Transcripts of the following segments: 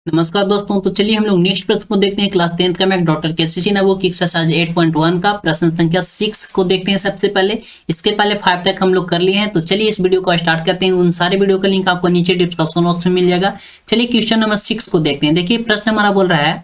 नमस्कार दोस्तों। तो चलिए हम लोग नेक्स्ट प्रश्न को देखते हैं। क्लास 10th का मैं डॉक्टर केसीसी नवो की एक्सरसाइज 8.1 का प्रश्न संख्या 6 को देखते हैं। सबसे पहले इसके पहले 5 तक हम लोग कर लिए हैं। तो चलिए इस वीडियो को स्टार्ट करते हैं। उन सारे वीडियो का लिंक आपको नीचे डिस्क्रिप्शन बॉक्स में मिल जाएगा। चलिए क्वेश्चन नंबर 6 को देखते हैं। देखिए प्रश्न हमारा बोल रहा है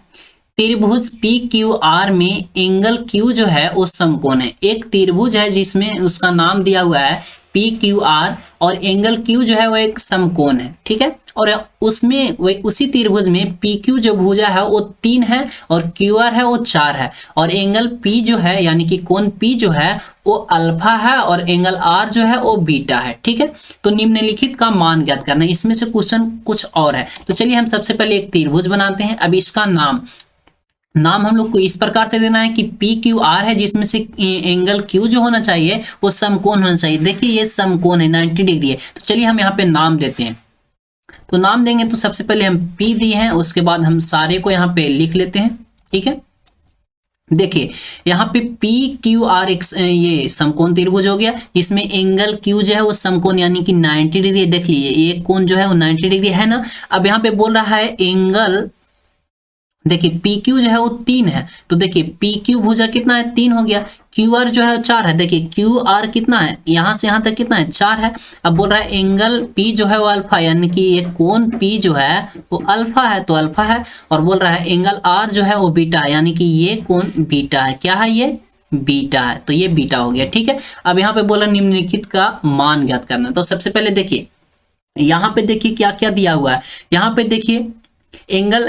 त्रिभुज पी क्यू आर में एंगल क्यू जो है वो समकोण है। एक त्रिभुज है जिसमें उसका नाम दिया हुआ है पी क्यू आर और एंगल क्यू जो है वो एक समकोण है, ठीक है। और उसमें वही उसी त्रिभुज में पी क्यू जो भुजा है वो 3 है और क्यू आर है वो 4 है और एंगल पी जो है यानी कि कोण पी जो है वो अल्फा है और एंगल आर जो है वो बीटा है, ठीक है। तो निम्नलिखित का मान ज्ञात करना है। इसमें से क्वेश्चन कुछ और है। तो चलिए हम सबसे पहले एक त्रिभुज बनाते हैं। अब इसका नाम हम लोग को इस प्रकार से देना है कि पी क्यू आर है जिसमें से एंगल क्यू जो होना चाहिए वो समकोण होना चाहिए। देखिए ये समकोण है, 90 डिग्री है। तो चलिए हम यहाँ पे नाम देते हैं। तो नाम देंगे तो सबसे पहले हम पी दिए हैं, उसके बाद हम सारे को यहाँ पे लिख लेते हैं, ठीक है। देखिए यहाँ पे पी क्यू आर एक ये समकोण त्रिभुज हो गया। इसमें एंगल क्यू जो है वो समकोण यानी कि 90 डिग्री। देख लीजिए ये कोण जो है वो 90 डिग्री है ना। अब यहाँ पे बोल रहा है एंगल, देखिए पी क्यू जो है वो 3 है। तो देखिए पी क्यू भुजा कितना है, 3 हो गया। क्यू आर जो है 4 है। देखिए क्यू आर कितना है, यहाँ से यहाँ तक कितना है, 4 है। अब बोल रहा है एंगल पी जो है वो अल्फा यानी कि ये कोण पी जो है वो अल्फा है, तो अल्फा है। और बोल रहा है एंगल आर जो है वो बीटा है यानी कि ये कोण बीटा है। क्या है, ये बीटा है। तो ये बीटा हो गया, ठीक है। अब यहाँ पे बोला निम्नलिखित का मान ज्ञात करना। तो सबसे पहले देखिए यहाँ पे देखिए क्या क्या दिया हुआ है। यहाँ पे देखिए एंगल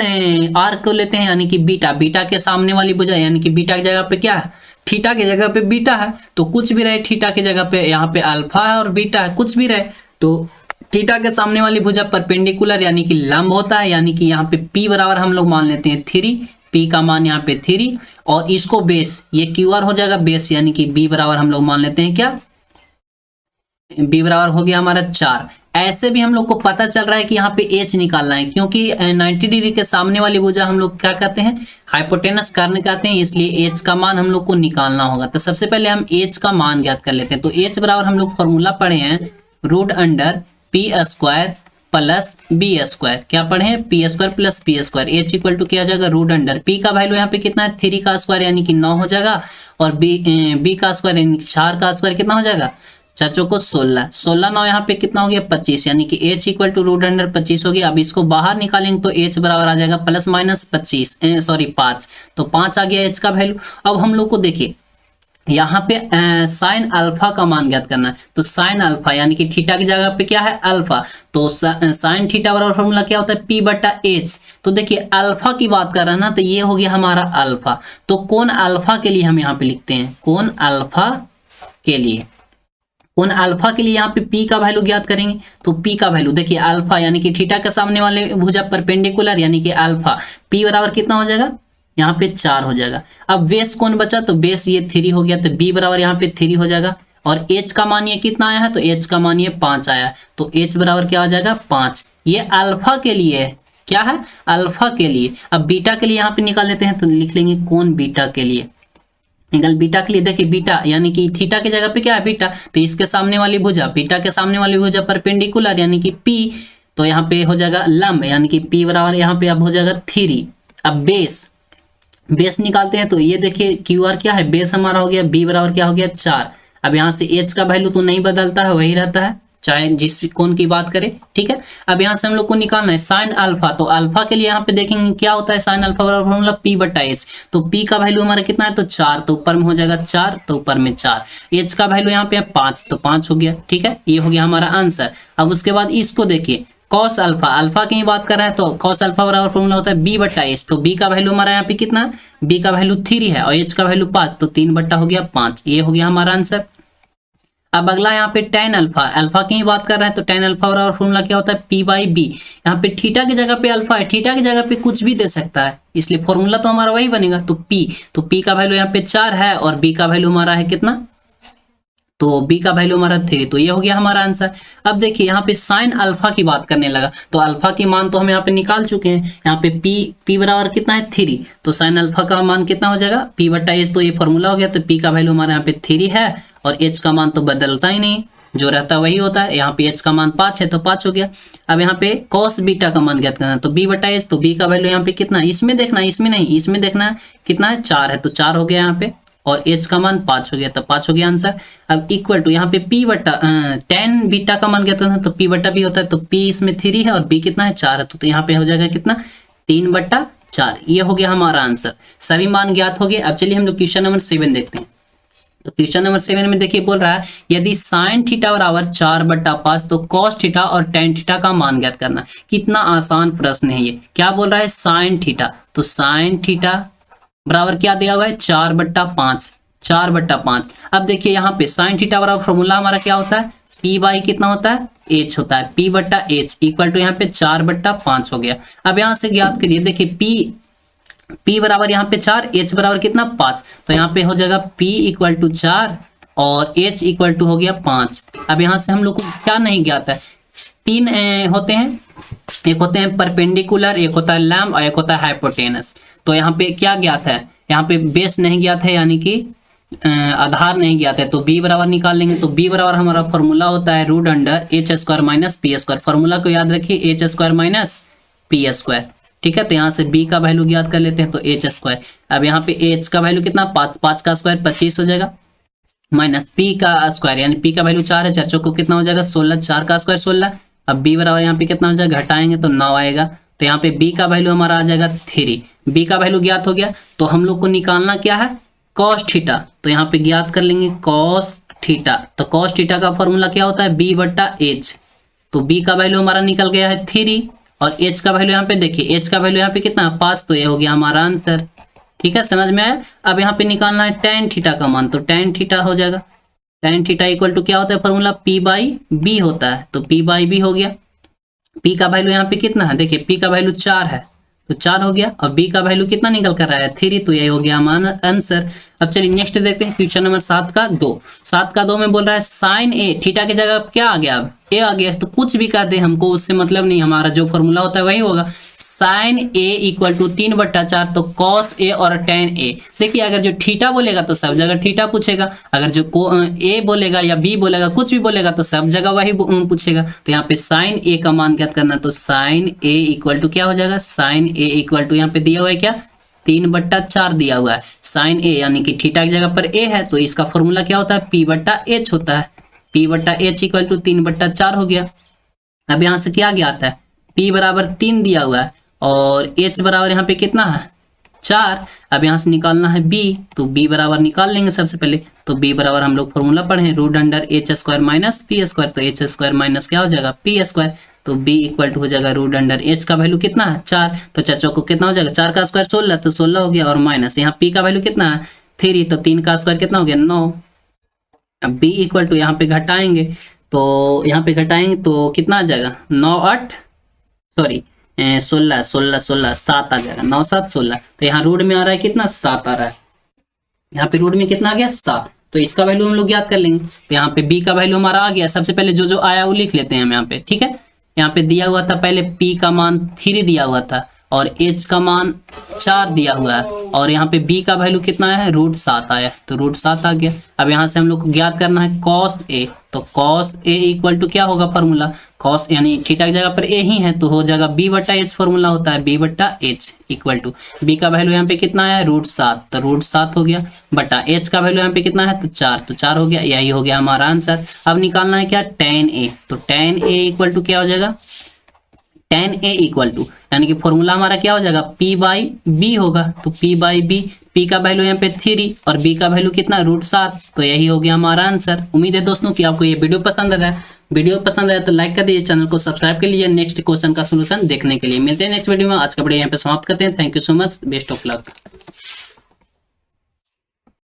आर को लेते हैं यानी कि बीटा। बीटा के सामने वाली भुजा यानी कि बीटा की जगह पे क्या है, थीटा की जगह पे बीटा है। तो कुछ भी रहे, थीटा की जगह पे यहाँ पे अल्फा है और बीटा है, कुछ भी रहे। तो थीटा के सामने वाली भुजा परपेंडिकुलर यानी कि लंब होता है, यानी कि यहाँ पे पी बराबर हम लोग मान लेते हैं 3। पी का मान यहाँ पे 3 और इसको बेस, ये क्यू आर हो जाएगा बेस यानी कि बी बराबर हम लोग मान लेते हैं क्या, बी बराबर हो गया हमारा 4। ऐसे भी हम लोग को पता चल रहा है कि यहाँ पे एच निकालना है, क्योंकि 90 डिग्री के सामने वाली भुजा हम लोग क्या कहते हैं, हाइपोटेनस कर्ण कहते हैं। इसलिए एच का मान हम लोग को निकालना होगा। तो सबसे पहले हम एच का मान ज्ञात कर लेते हैं। तो एच बराबर हम लोग फॉर्मूला पढ़े हैं √π² प्लस बी स्क्वायर। क्या पढ़े हैं, p² plus p²। H equal to क्या हो जाएगा, √, पी का वैल्यू यहाँ पे कितना है 3 का स्क्वायर यानी कि 9 हो जाएगा और बी का स्क्वायर यानी कि 4 का स्क्वायर कितना हो जाएगा, 4 चौको 16, 16 9 यहाँ पे कितना हो गया 25 यानी कि h इक्वल टू √25 हो गया। अब इसको बाहर निकालेंगे तो h बराबर आ जाएगा प्लस माइनस 25 5। तो 5 आ गया h का वैल्यू। अब हम लोग को देखिए यहाँ पे साइन अल्फा का मान ज्ञात करना है। तो साइन अल्फा यानी कि थीटा की जगह पे क्या है अल्फा। तो साइन थीटा बराबर फॉर्मूला क्या होता है p/h। तो देखिए अल्फा की बात कर रहे हैं ना, तो ये हो गया हमारा अल्फा। तो कोण अल्फा के लिए हम यहाँ पे लिखते हैं, कोण अल्फा के लिए, कोण अल्फा के लिए यहाँ पे p का वैल्यू ज्ञात करेंगे। तो p का वैल्यू देखिए अल्फा यानी कि थीटा के सामने वाले भुजा परपेंडिकुलर यानी कि अल्फा, p बराबर कितना हो जाएगा, यहाँ पे 4 हो जाएगा। अब बेस कौन बचा, तो बेस ये 3 हो गया। तो b बराबर यहाँ पे 3 हो जाएगा और h का मान ये कितना आया है, तो h का मान ये 5 आया है। तो h बराबर क्या हो जाएगा 5। ये अल्फा के लिए है, क्या है अल्फा के लिए। अब बीटा के लिए यहाँ पे निकाल लेते हैं। तो लिख लेंगे कोण बीटा के लिए, एंगल बीटा के लिए। देखिए बीटा यानी कि थीटा की जगह पे क्या है बीटा, तो इसके सामने वाली भुजा, बीटा के सामने वाली भुजा परपेंडिकुलर यानी कि p, तो यहाँ पे हो जाएगा लंब यानी कि p बराबर यहाँ पे अब हो जाएगा 3। अब बेस निकालते हैं। तो ये देखिए क्यू आर क्या है, बेस हमारा हो गया, b बराबर क्या हो गया 4। अब यहाँ से h का वैल्यू तो नहीं बदलता है, वही रहता है चाहे जिस कोण की बात करें, ठीक है। अब यहाँ से हम लोग को निकालना है साइन अल्फा। तो अल्फा के लिए यहाँ पे देखेंगे क्या होता है, साइन अल्फा बराबर फॉर्मूला p/h। तो p का वैल्यू हमारा कितना है, तो 4। तो ऊपर में हो जाएगा 4, तो ऊपर में 4। h का वैल्यू यहाँ पे है 5, तो 5 हो गया, ठीक है। ये हो गया हमारा आंसर। अब उसके बाद इसको देखिए कॉस अल्फा, अल्फा की ही बात कर रहे हैं। तो कॉस अल्फा बराबर फॉर्मूला होता है b/h। तो b का वैल्यू हमारा यहाँ पे कितना है, b का वैल्यू 3 है और h का वैल्यू 5, तो 3 बट्टा हो गया 5। ये हो गया हमारा आंसर। अब अगला यहाँ पे tan अल्फा, अल्फा की ही बात कर रहे हैं। तो tan अल्फा बराबर फॉर्मूला क्या होता है p/b। यहाँ पे थीटा की जगह पे अल्फा है, थीटा की जगह पे कुछ भी दे सकता है, इसलिए फॉर्मूला तो हमारा वही बनेगा। तो p का वैल्यू यहाँ पे 4 है और b का वैल्यू हमारा है कितना, तो b का वैल्यू हमारा 3। तो ये हो गया हमारा आंसर। अब देखिए यहाँ पे साइन अल्फा की बात करने लगा। तो अल्फा की मान तो हम यहाँ पे निकाल चुके हैं। यहाँ पे p बराबर कितना है 3। तो साइन अल्फा का मान कितना हो जाएगा p/h। तो ये फॉर्मूला हो गया। तो p का वैल्यू हमारे यहाँ पे 3 है और h का मान तो बदलता ही नहीं, जो रहता है वही होता है। यहाँ पे एच का मान 5 है तो 5 हो गया। अब यहाँ पे कॉस बीटा का मान ज्ञात करना है तो बी बटा एच, तो बी का वैल्यू यहाँ पे कितना है, इसमें देखना है, इसमें नहीं, इसमें देखना है कितना है, 4 है तो 4 हो गया यहाँ पे, और एच का मान 5 हो गया तो 5 हो गया आंसर। अब इक्वल टू यहाँ पे पी बटा टेन बीटा का मान ज्ञात करना है तो पी बटा बी होता है, तो पी इसमें 3 है और बी कितना है 4 है, तो यहाँ पे हो जाएगा कितना 3/4। ये हो गया हमारा आंसर। सभी मान ज्ञात हो गए। अब चलिए हम लोग क्वेश्चन नंबर 7 देखते हैं। तो क्वेश्चन नंबर 7 में देखिए बोल रहा है यदि साइन थीटा बराबर 4/5 तो कॉस थीटा और टेन थीटा का मान ज्ञात करना। कितना आसान प्रश्न है ये। क्या बोल रहा है, साइन थीटा, तो साइन थीटा बराबर क्या दिया हुआ है 4/5, 4/5। अब देखिए यहाँ पे साइन थीटा बराबर फॉर्मूला हमारा क्या होता है, पी बाई कितना होता है, एच होता है, पी बटा एच इक्वल टू यहाँ पे 4/5 हो गया। अब यहाँ से ज्ञात करिए, देखिए P बराबर यहाँ पे 4, H बराबर कितना 5, तो यहाँ पे हो जाएगा P इक्वल टू 4 और H इक्वल टू हो गया 5। अब यहाँ से हम लोग को क्या नहीं ज्ञात है, 3 होते हैं, एक होते हैं परपेंडिकुलर, एक होता है लैम्ब और एक होता है हाइपोटेनस। तो यहाँ पे क्या ज्ञात है, यहाँ पे बेस नहीं ज्ञात है, यानी कि आधार नहीं ज्ञात है, तो b बराबर निकाल लेंगे। तो b बराबर हमारा फॉर्मूला होता है root under H square minus P square. Formula को याद रखिए, H square minus P square, ठीक है। तो यहाँ से b का वैल्यू ज्ञात कर लेते हैं, तो एच स्क्वायर। अब यहाँ पे h का वैल्यू कितना 5, 5 का स्क्वायर 25 हो जाएगा, माइनस p का स्क्वायर, यानी p का वैल्यू 4 है, 4 चौको कितना हो जाएगा 16, 4 का स्क्वायर 16। अब b बराबर यहाँ पे कितना हो जाएगा, घटाएंगे तो 9 आएगा, तो यहाँ पे b का वैल्यू हमारा आ जाएगा 3। b का वैल्यू ज्ञात हो गया, तो हम लोग को निकालना क्या है, कॉस थीटा। तो यहाँ पे ज्ञात कर लेंगे कॉस थीटा। तो कॉस थीटा का फॉर्मूला क्या होता है, b बटा एच। तो b का वैल्यू हमारा निकल गया है 3 और h का वैल्यू यहाँ पे देखिए, h का वैल्यू यहाँ पे कितना 5, तो ये हो गया हमारा आंसर। ठीक है, समझ में आया। अब यहाँ पे निकालना है टेन थीटा का मान, तो टेन थीटा हो जाएगा, टेन थीटा इक्वल टू क्या होता है फॉर्मूला, p बाई बी होता है, तो p बाई बी हो गया। p का वैल्यू यहाँ पे कितना है, देखिए p का वैल्यू 4 है तो 4 हो गया, और b का वैल्यू कितना निकल कर रहा है 3, तो यही हो गया हमारा आंसर। अब चलिए नेक्स्ट देखते हैं क्वेश्चन नंबर 7 का 2। 7 का 2 में बोल रहा है साइन ए, थीटा की जगह क्या आ गया, अब ए आ गया, तो कुछ भी कर दे हमको उससे मतलब नहीं, हमारा जो फॉर्मूला होता है वही होगा। साइन ए इक्वल टू 3/4, तो कॉस ए और टेन ए। देखिए अगर जो थीटा बोलेगा तो सब जगह थीटा पूछेगा, अगर जो ए बोलेगा या बी बोलेगा, कुछ भी बोलेगा तो सब जगह वही पूछेगा। तो यहाँ पे साइन ए का मान ज्ञात करना, तो साइन ए इक्वल टू क्या हो जाएगा, साइन ए इक्वल टू यहाँ पे दिया हुआ है क्या 3/4 दिया हुआ है। साइन ए यानी कि थीटा की जगह पर ए है, तो इसका फॉर्मूला क्या होता है, p बटा एच होता है, p बटा एच इक्वल टू 3/4 हो गया। अब यहाँ से क्या ज्ञात है, p बराबर 3 दिया हुआ है और h बराबर यहाँ पे कितना है 4। अब यहाँ से निकालना है b, तो b बराबर निकाल लेंगे सबसे पहले। तो b बराबर हम लोग फॉर्मूला पढ़े हैं root under H square minus P square, तो एच स्क्वायर माइनस क्या हो जाएगा पी स्क्वायर, तो b इक्वल टू हो जाएगा रूट अंडर एच का वैल्यू कितना है 4, तो 4 चौको कितना हो जाएगा, 4 का स्क्वायर 16, तो 16 हो गया, और माइनस यहाँ p का वैल्यू कितना है 3, तो 3 का स्क्वायर कितना हो गया 9। अब b इक्वल टू यहाँ पे घटाएंगे, तो यहाँ पे घटाएंगे तो कितना आ जाएगा 9 8 सॉरी 16 16 16 7 आ जाएगा, 9 7 16। तो यहाँ रूट में आ रहा है कितना 7 आ रहा है, यहाँ पे रूट में कितना आ गया 7, तो इसका वैल्यू हम लोग याद कर लेंगे। तो यहाँ पे b का वैल्यू हमारा आ गया, सबसे पहले जो जो आया वो लिख लेते हैं हम यहाँ पे, ठीक है। यहाँ पे दिया हुआ था पहले p का मान 3 दिया हुआ था और h का मान 4 दिया हुआ है, और यहाँ पे b का वैल्यू कितना है रूट 7 आया, तो रूट 7 आ गया। अब यहाँ से हम लोग को ज्ञात करना है cos a, तो cos a इक्वल टू क्या होगा फॉर्मूला, cos यानी थीटा की जगह पर a ही है, तो हो जाएगा b बटा h, फॉर्मूला होता है b बटा h इक्वल टू b का वैल्यू यहाँ पे कितना है रूट 7, तो रूट 7 हो गया, बटा h का वैल्यू यहाँ पे कितना है तो 4, तो 4 हो गया, यही हो गया हमारा आंसर। अब निकालना है क्या tan a, तो tan a इक्वल टू क्या हो जाएगा, tan a इक्वल टू यानी कि फॉर्मूला हमारा क्या हो जाएगा p बाई बी होगा, तो p बाई बी, p का वैल्यू यहाँ पे 3 और b का वैल्यू कितना रूट 7, तो यही हो गया हमारा आंसर। उम्मीद है दोस्तों कि आपको ये वीडियो पसंद आया। वीडियो पसंद आया तो लाइक कर दीजिए, चैनल को सब्सक्राइब कर लीजिए नेक्स्ट क्वेश्चन का सोल्यूशन देखने के लिए। मिलते हैं नेक्स्ट वीडियो में, आज का वीडियो यहाँ पे समाप्त करते हैं। Thank you so much, best of luck.